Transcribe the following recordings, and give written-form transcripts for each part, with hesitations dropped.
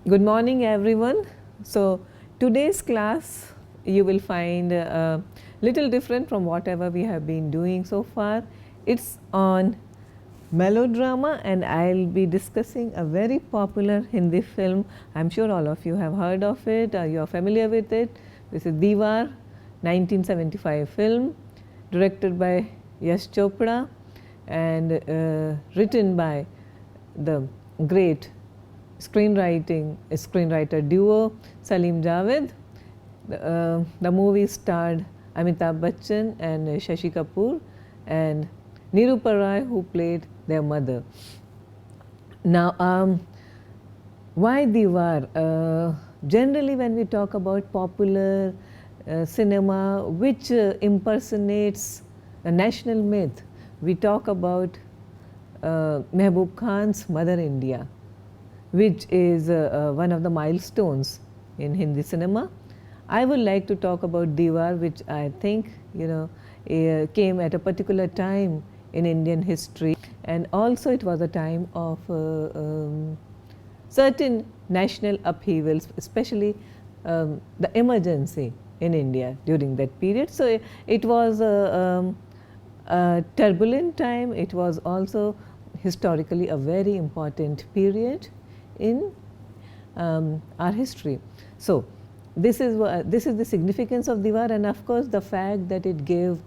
Good morning, everyone. So, today's class you will find a little different from whatever we have been doing so far. It's on melodrama, and I'll be discussing a very popular Hindi film. I'm sure all of you have heard of it, or you're familiar with it. This is Deewar, 1975 film, directed by Yash Chopra and written by the great screenwriter duo Salim Javed. The movie starred Amitabh Bachchan and Shashi Kapoor and Nirupa Rai, who played their mother. Now, why Deewar? Generally, when we talk about popular cinema which impersonates a national myth, we talk about Mehboob Khan's Mother India, which is one of the milestones in Hindi cinema. I would like to talk about Deewar, which I think came at a particular time in Indian history, and also it was a time of certain national upheavals, especially the emergency in India during that period. So it was a turbulent time. It was also historically a very important period in our history. So this is the significance of Deewar, and of course the fact that it gave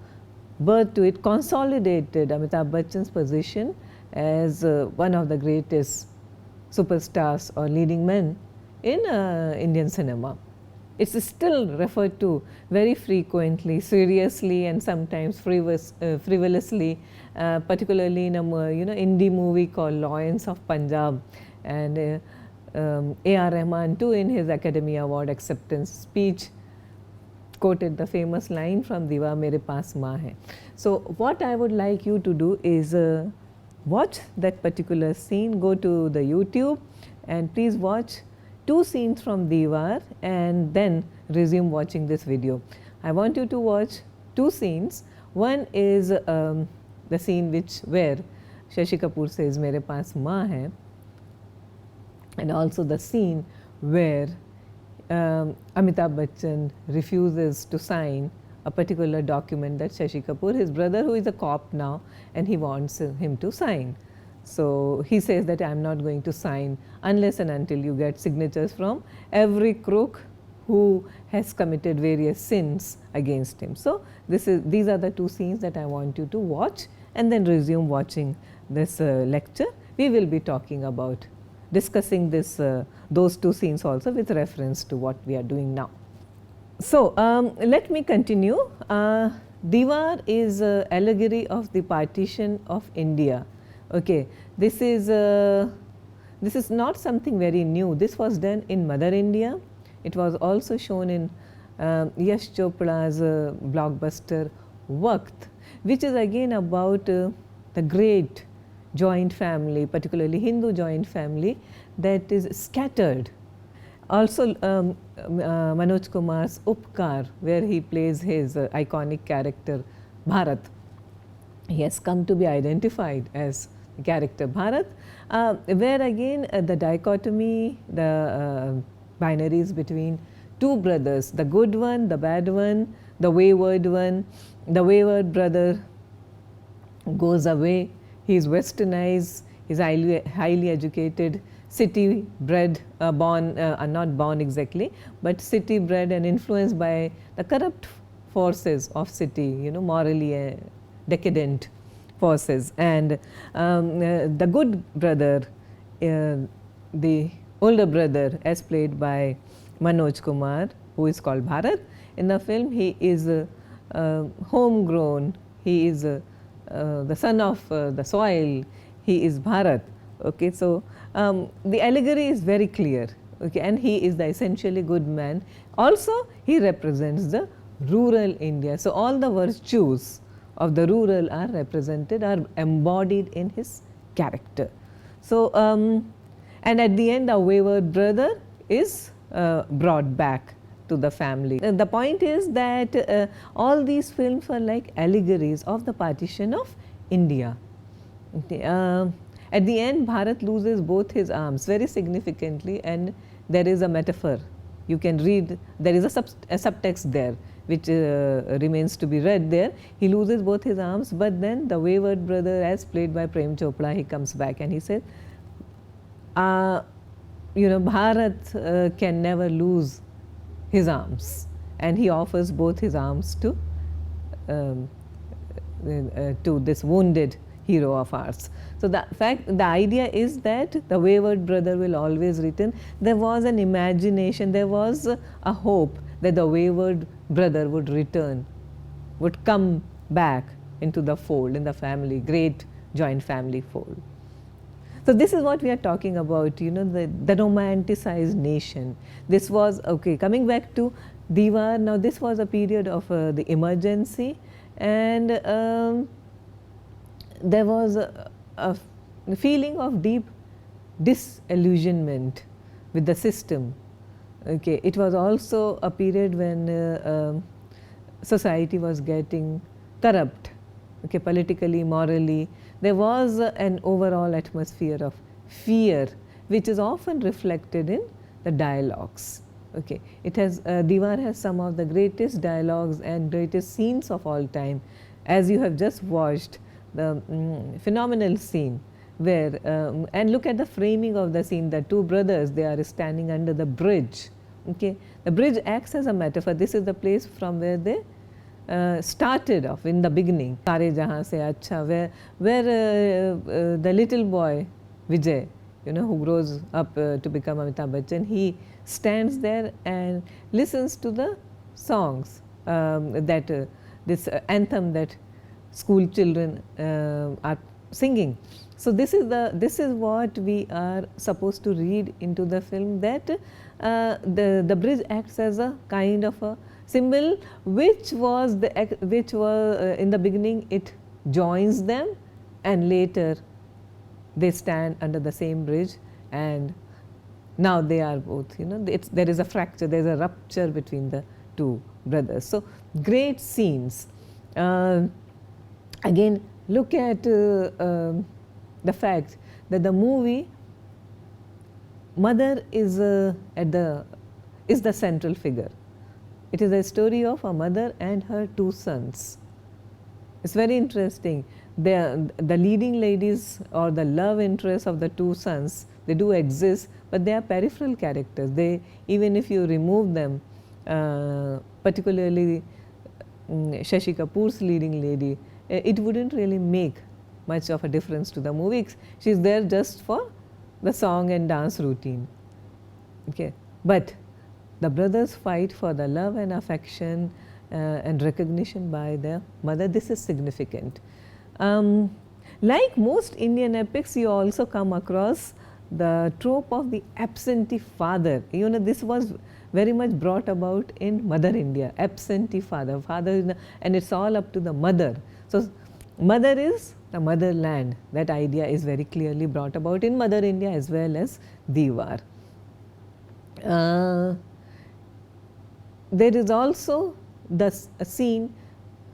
birth to it consolidated Amitabh Bachchan's position as one of the greatest superstars or leading men in Indian cinema. It's still referred to very frequently, seriously, and sometimes frivolously, particularly in a indie movie called Lions of Punjab. And A.R. Rahman too, in his Academy Award acceptance speech, quoted the famous line from Deewar, Mere Paas Maa Hai. So what I would like you to do is watch that particular scene, go to the YouTube and please watch 2 scenes from Deewar and then resume watching this video. I want you to watch 2 scenes. One is the scene where Shashi Kapoor says Mere Paas Maa Hai, and also the scene where Amitabh Bachchan refuses to sign a particular document that Shashi Kapoor, his brother who is a cop now, and he wants him to sign. So he says that I am not going to sign unless and until you get signatures from every crook who has committed various sins against him. So these are the 2 scenes that I want you to watch and then resume watching this lecture. We will be talking about discussing those 2 scenes also with reference to what we are doing now. So let me continue. Deewar is an allegory of the partition of India. Okay, this is not something very new. This was done in Mother India. It was also shown in Yash Chopra's blockbuster Waqt, which is again about the great joint family, particularly Hindu joint family, that is scattered. Also Manoj Kumar's Upkar, where he plays his iconic character Bharat. He has come to be identified as the character Bharat, where again the dichotomy, the binaries between 2 brothers, the good one, the bad one, the wayward one. The wayward brother goes away. He is westernized, he is highly educated, city bred, not born exactly, but city bred and influenced by the corrupt forces of city, morally decadent forces. And the good brother, the older brother, as played by Manoj Kumar, who is called Bharat in the film, he is homegrown, he is the son of the soil, he is Bharat. Okay, so the allegory is very clear. Okay, and he is the essentially good man. Also, he represents the rural India. So all the virtues of the rural are represented, are embodied in his character. So and at the end, a wayward brother is brought back to the family. The point is that all these films are like allegories of the partition of India. Okay, At the end, Bharat loses both his arms very significantly, and there is a metaphor. You can read, there is a subtext there which remains to be read there. He loses both his arms, but then the wayward brother, as played by Prem Chopra, he comes back and he says, Bharat can never lose his arms, and he offers both his arms to this wounded hero of ours. So the idea is that the wayward brother will always return. There was an imagination, there was a hope that the wayward brother would return, would come back into the fold, in the family, great joint family fold. So this is what we are talking about, the romanticized nation. This was, okay, coming back to Deewar, now this was a period of the emergency, and there was a feeling of deep disillusionment with the system. Okay, it was also a period when society was getting corrupt, okay, politically, morally. There was an overall atmosphere of fear, which is often reflected in the dialogues. Okay, it has Deewar has some of the greatest dialogues and greatest scenes of all time, as you have just watched the phenomenal scene where and look at the framing of the scene. The two brothers, they are standing under the bridge. Okay, the bridge acts as a metaphor. This is the place from where they started off in the beginning. Sare Jahan Se Acha, where the little boy Vijay, who grows up to become Amitabh Bachchan, he stands there and listens to the songs that this anthem that school children are singing. So this is what we are supposed to read into the film, that the bridge acts as a kind of a symbol which was in the beginning it joins them, and later they stand under the same bridge, and now they are both, there is a fracture, there is a rupture between the two brothers. So great scenes. Again, look at the fact that the movie mother is the central figure. It is a story of a mother and her two sons. It's very interesting. The leading ladies or the love interests of the two sons, they do exist, but they are peripheral characters. They, even if you remove them, particularly Shashi Kapoor's leading lady, it wouldn't really make much of a difference to the movie. She's there just for the song and dance routine. Okay, but the brothers fight for the love and affection and recognition by their mother. This is significant. Like most Indian epics, you also come across the trope of the absentee father. This was very much brought about in Mother India, absentee father, and it's all up to the mother. So mother is the motherland. That idea is very clearly brought about in Mother India as well as Deewar. There is also a scene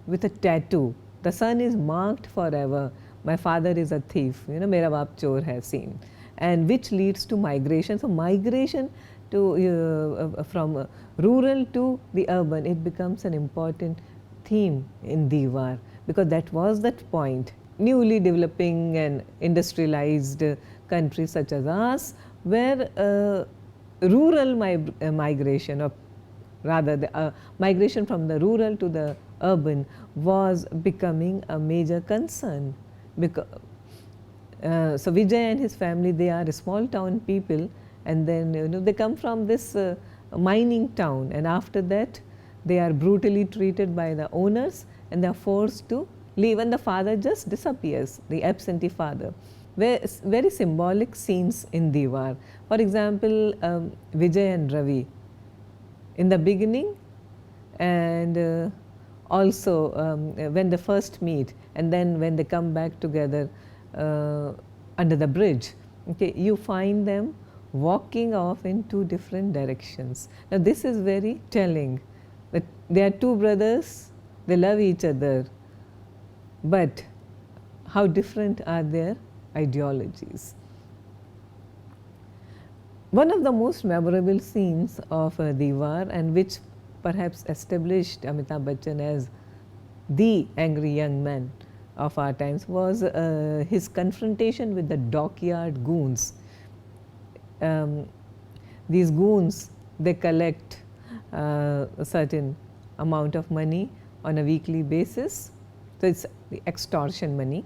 with a tattoo. The son is marked forever. My father is a thief. Mera baap chor hai scene, and which leads to migration. So migration to from rural to the urban, it becomes an important theme in Deewar, because that was that point. Newly developing and industrialized countries such as ours, where rural migration, or rather the migration from the rural to the urban, was becoming a major concern. Because so Vijay and his family, they are small town people, and then they come from this mining town, and after that they are brutally treated by the owners and they are forced to leave, and the father just disappears, the absentee father. Very symbolic scenes in Deewar. For example, Vijay and Ravi in the beginning, and also when they first meet, and then when they come back together under the bridge, okay, you find them walking off in two different directions. Now this is very telling, that they are two brothers, they love each other, but how different are their ideologies. One of the most memorable scenes of Deewar, and which perhaps established Amitabh Bachchan as the angry young man of our times, was his confrontation with the dockyard goons. These goons, they collect a certain amount of money on a weekly basis, so it's the extortion money,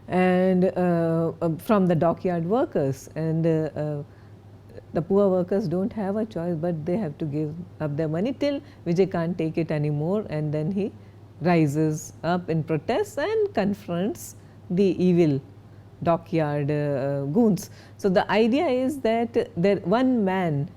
and from the dockyard workers, and the poor workers don't have a choice, but they have to give up their money till Vijay can't take it anymore, and then he rises up in protest and confronts the evil dockyard goons. So the idea is that one man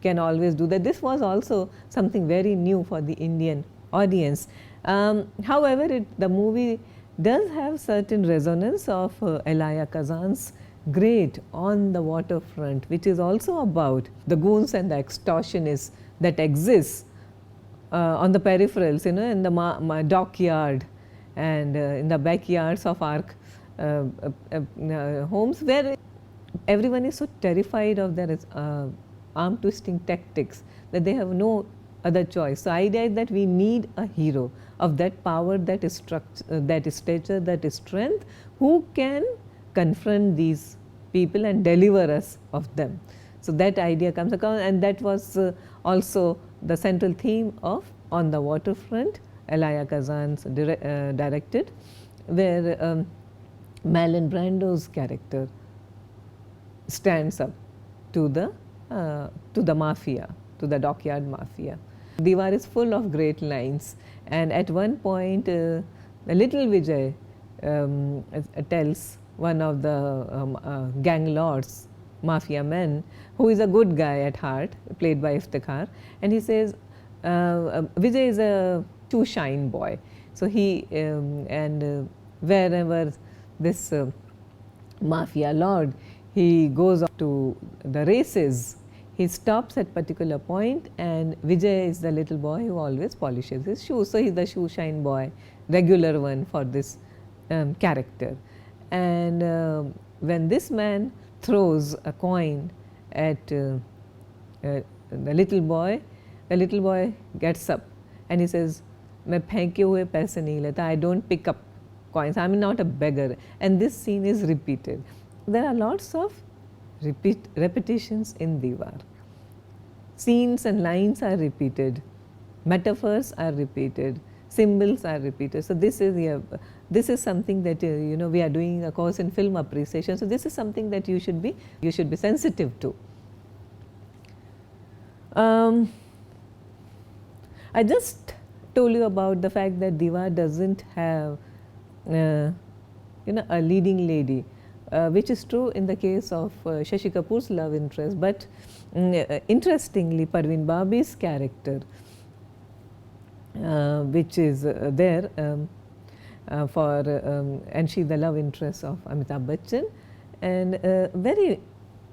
can always do that. This was also something very new for the Indian audience. However, the movie does have certain resonance of Elia Kazan's Great on the Waterfront, which is also about the goons and the extortionists that exists on the peripherals, in the dockyard and in the backyards of our homes, where everyone is so terrified of their arm twisting tactics that they have no other choice. So, idea is that we need a hero of that power, that is that is stature, that is strength, who can confront these people and deliver us of them. So, that idea comes across, and that was also the central theme of On the Waterfront, Elia Kazan's directed, where Marlon Brando's character stands up to the mafia, to the dockyard mafia. Deewar is full of great lines, and at one point the little Vijay tells one of the gang lords, mafia men, who is a good guy at heart, played by Iftikhar, and he says, Vijay is a shoe shine boy. So he wherever this mafia lord, he goes up to the races, he stops at particular point, and Vijay is the little boy who always polishes his shoes. So he is the shoe shine boy, regular one for this character. And when this man throws a coin at the little boy gets up and he says, "मैं फेंके हुए पैसे नहीं लेता, I don't pick up coins, I am not a beggar." And this scene is repeated. There are lots of repetitions in Deewar. Scenes and lines are repeated, metaphors are repeated, symbols are repeated. So this is something that we are doing a course in film appreciation. So this is something that you should be sensitive to. I just told you about the fact that Deewar doesn't have a leading lady, which is true in the case of Shashi Kapoor's love interest, but interestingly Parveen Babi's character, which is there and she the love interest of Amitabh Bachchan, and very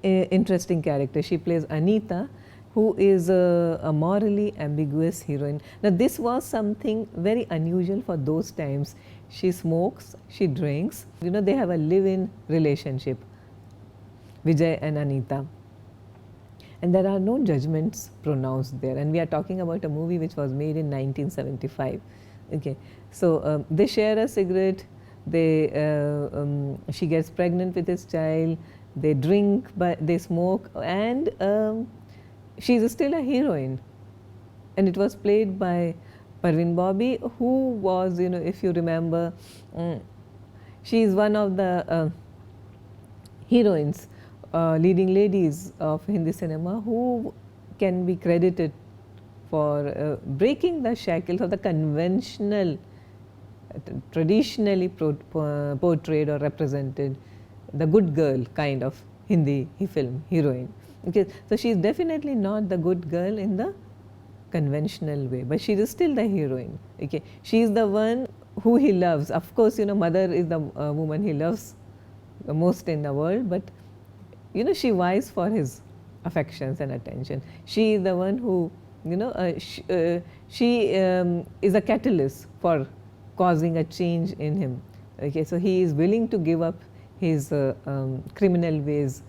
interesting character. She plays Anita, who is a morally ambiguous heroine. Now this was something very unusual for those times. She smokes, she drinks, they have a live-in relationship, Vijay and Anita. And there are no judgments pronounced there, and we are talking about a movie which was made in 1975. Okay, so they share a cigarette, she gets pregnant with his child, they drink, they smoke, and she is still a heroine. And it was played by Parveen Babi, who was, if you remember, she is one of the heroines, leading ladies of Hindi cinema, who can be credited for breaking the shackles of the conventional, traditionally portrayed or represented, the good girl kind of Hindi film heroine. Okay, so she is definitely not the good girl in the conventional way, but she is still the heroine. Okay, she is the one who he loves. Of course, mother is the woman he loves the most in the world, but she vies for his affections and attention. She is the one who, she is a catalyst for causing a change in him. Okay, so he is willing to give up his criminal ways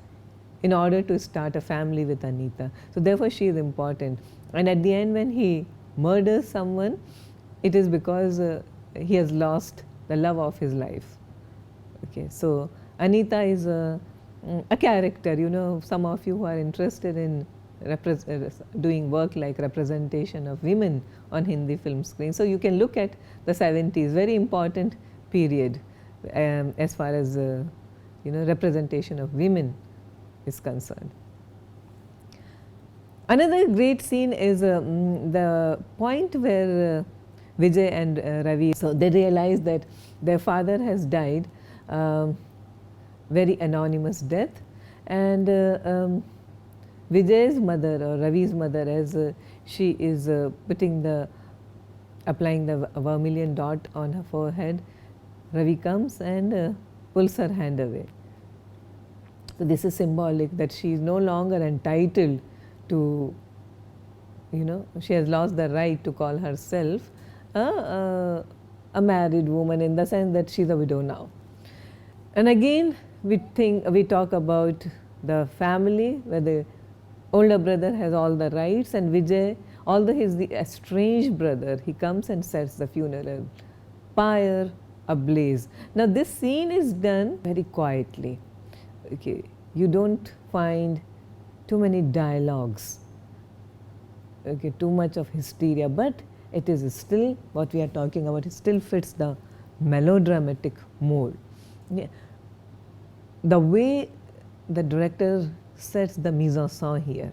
in order to start a family with Anita. So therefore she is important. And at the end when he murders someone, it is because he has lost the love of his life. Okay, so Anita is a character. You know, some of you who are interested in doing work like representation of women on Hindi film screen. So you can look at the 70s, very important period as far as representation of women is concerned. Another great scene is the point where Vijay and Ravi, so they realize that their father has died very anonymous death, and Vijay's mother or Ravi's mother, as she is applying the vermilion dot on her forehead, Ravi comes and pulls her hand away. So this is symbolic that she is no longer entitled to, she has lost the right to call herself a married woman, in the sense that she is a widow now. And again we talk about the family where the older brother has all the rights, and Vijay, although he is the estranged brother, he comes and sets the funeral pyre ablaze. Now this scene is done very quietly. Okay, you don't find too many dialogues, okay, too much of hysteria, but it is still what we are talking about. It still fits the melodramatic mold. Yeah. The way the director sets the mise en scène here,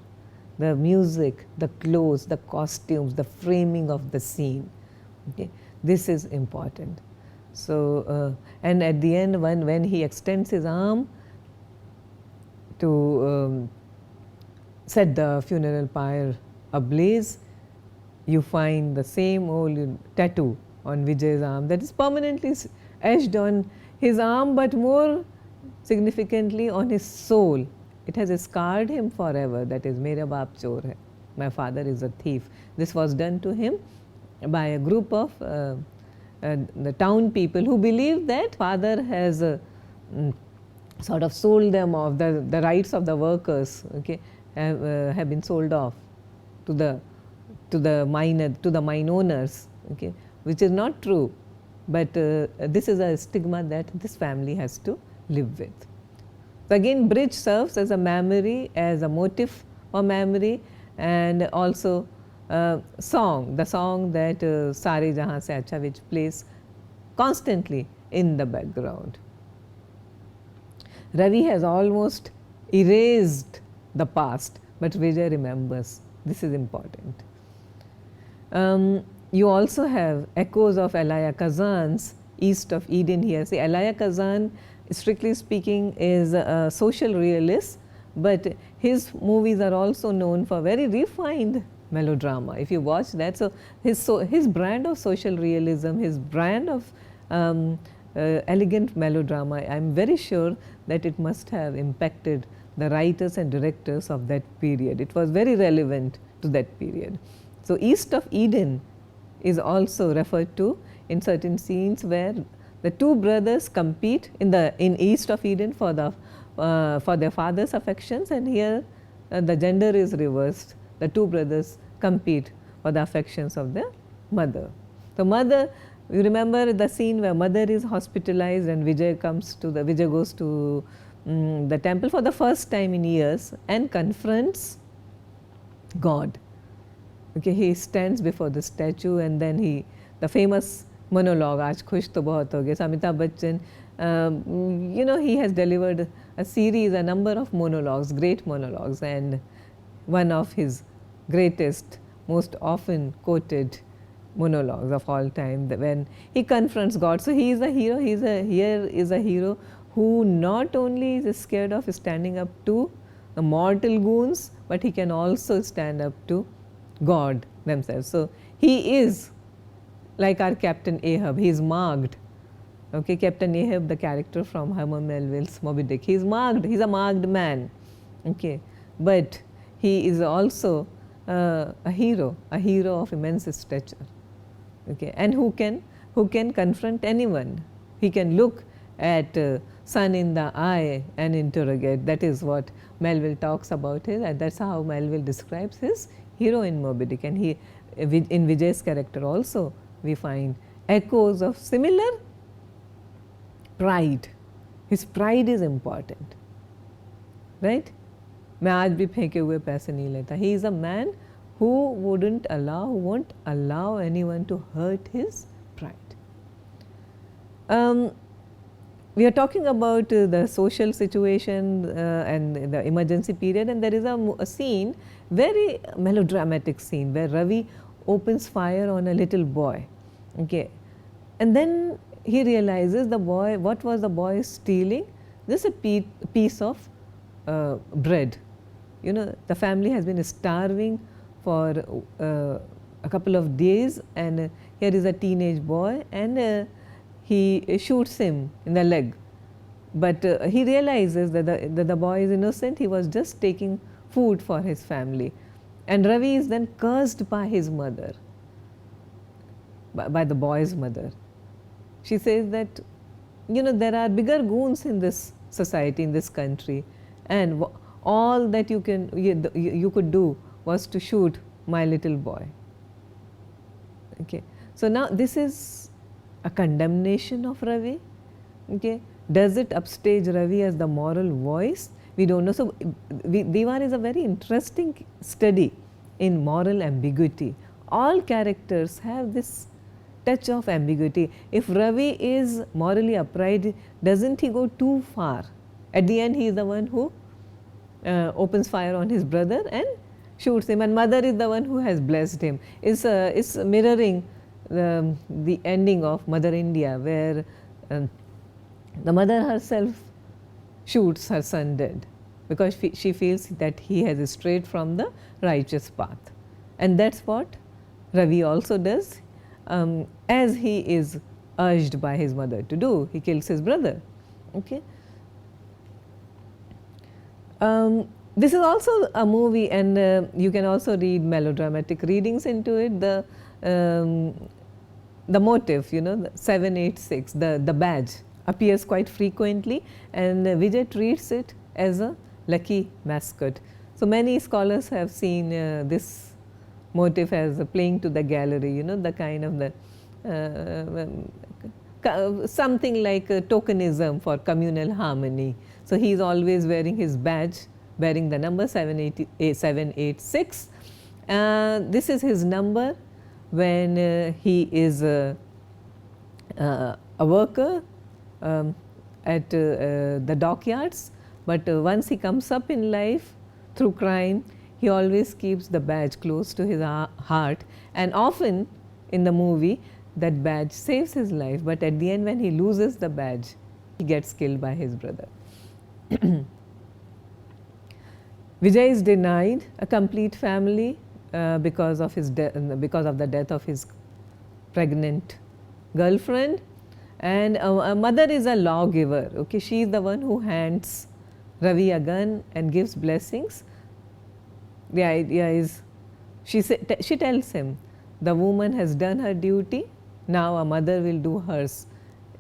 the music, the clothes, the costumes, the framing of the scene, okay, this is important. So and at the end when he extends his arm to set the funeral pyre ablaze, you find the same old tattoo on Vijay's arm that is permanently etched on his arm, but more significantly on his soul. It has scarred him forever. That is, Mera baap chor hai, my father is a thief. This was done to him by a group of the town people who believe that father has sort of sold them off. The rights of the workers, okay, have been sold off to the mine owners, okay, which is not true. But this is a stigma that this family has to live with. So again, bridge serves as a memory, as a motif for memory, and also song, the song that Sare Jahan Se Acha, which plays constantly in the background. Ravi has almost erased the past, but Vijay remembers. This is important. You also have echoes of Elia Kazan's East of Eden here. See, Elia Kazan, strictly speaking, is a social realist, but his movies are also known for very refined melodrama. If you watch that, so his brand of social realism, his brand of elegant melodrama, I am very sure that it must have impacted the writers and directors of that period. It was very relevant to that period. So East of Eden is also referred to in certain scenes where the two brothers compete in East of Eden for their father's affections, and here the gender is reversed. The two brothers compete for the affections of their mother. The mother, you remember the scene where mother is hospitalized and Vijay goes to the temple for the first time in years and confronts God. Okay, he stands before the statue, and then the famous monologue, "Aaj khush to bahut ho gaya." Amitabh Bachchan, he has delivered a number of monologues, great monologues, and one of his greatest, most often quoted monologues of all time, when he confronts God. So he is a hero. Here is a hero who not only is scared of standing up to the mortal goons, but he can also stand up to God themselves. So he is like our Captain Ahab. He is marked. Okay, Captain Ahab, the character from Herman Melville's Moby Dick, he is marked. He is a marked man. Okay, but he is also a hero of immense stature. Okay, and who can confront anyone. he can look at sun in the eye and interrogate. That is what Melville talks about it, and that's how Melville describes his hero in Moby Dick. And he, in Vijay's character also, we find echoes of similar pride. His pride is important, right? मैं आज भी फेंके हुए पैसे नहीं लेता. He is a man who won't allow anyone to hurt his pride. We are talking about the social situation and the emergency period, and there is a scene, very melodramatic scene, where Ravi opens fire on a little boy. Okay, and then he realizes the boy, what was the boy stealing? Just a piece of bread. You know, the family has been starving for a couple of days, and here is a teenage boy, and he shoots him in the leg. But he realizes that the boy is innocent. He was just taking food for his family. And Ravi is then cursed by his mother, by the boy's mother. She says that, you know, there are bigger goons in this society, in this country, and all that you could do was to shoot my little boy. Okay. So now this is a condemnation of Ravi. Okay. Does it upstage Ravi as the moral voice? We don't know. So Deewar is a very interesting study in moral ambiguity. All characters have this touch of ambiguity. If Ravi is morally upright, doesn't he go too far? At the end, he is the one who opens fire on his brother and shoots him, and mother is the one who has blessed him. It's mirroring the ending of Mother India, where the mother herself shoots her son dead because she feels that he has strayed from the righteous path. And that's what Ravi also does, as he is urged by his mother to do. He kills his brother. Okay. This is also a movie, and you can also read melodramatic readings into it. The motive, you know, the 786, the badge appears quite frequently, and Vijay treats it as a lucky mascot. So many scholars have seen this motif as playing to the gallery, you know, the kind of something like tokenism for communal harmony. So he is always wearing his badge bearing the number 786. This is his number when he is a worker at the dockyards, but once he comes up in life through crime, he always keeps the badge close to his heart, and often in the movie that badge saves his life, but at the end when he loses the badge, he gets killed by his brother. Vijay is denied a complete family because of the death of his pregnant girlfriend, and a mother is a lawgiver. Okay, she is the one who hands Ravi a gun and gives blessings. The idea is, she tells him, the woman has done her duty, now a mother will do hers.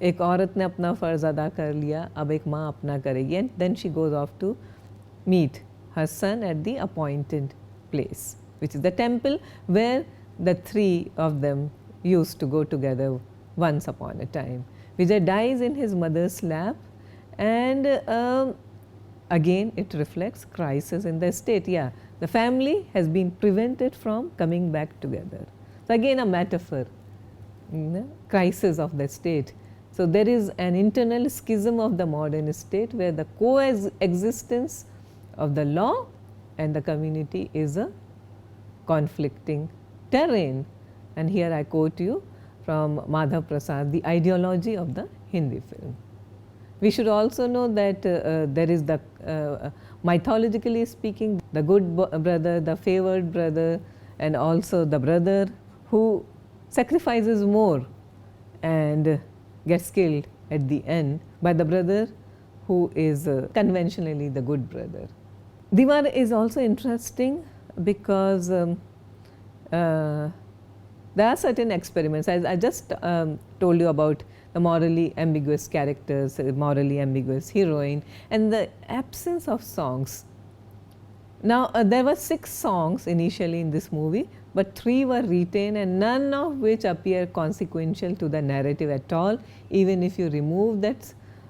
एक औरत ने अपना फ़र्ज़ अदा कर लिया, अब एक माँ अपना करेगी. And then she goes off to meet her son at the appointed place, which is the temple where the three of them used to go together once upon a time. Vijay dies in his mother's lap, and again it reflects crisis in the state. Yeah, the family has been prevented from coming back together. So again a metaphor, crisis of the state. So there is an internal schism of the modern state where the coexistence of the law and the community is a conflicting terrain. And here I quote you from Madhav Prasad, The Ideology of the Hindi Film. We should also know that there is the, mythologically speaking, the good brother, the favored brother, and also the brother who sacrifices more and gets killed at the end by the brother who is conventionally the good brother. Deewar is also interesting because there are certain experiments. I just told you about the morally ambiguous characters, morally ambiguous heroine, and the absence of songs. Now, there were 6 songs initially in this movie, but 3 were retained and none of which appear consequential to the narrative at all. Even if you remove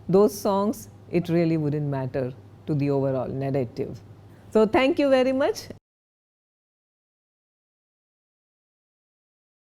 those songs, it really wouldn't matter to the overall narrative. So, thank you very much.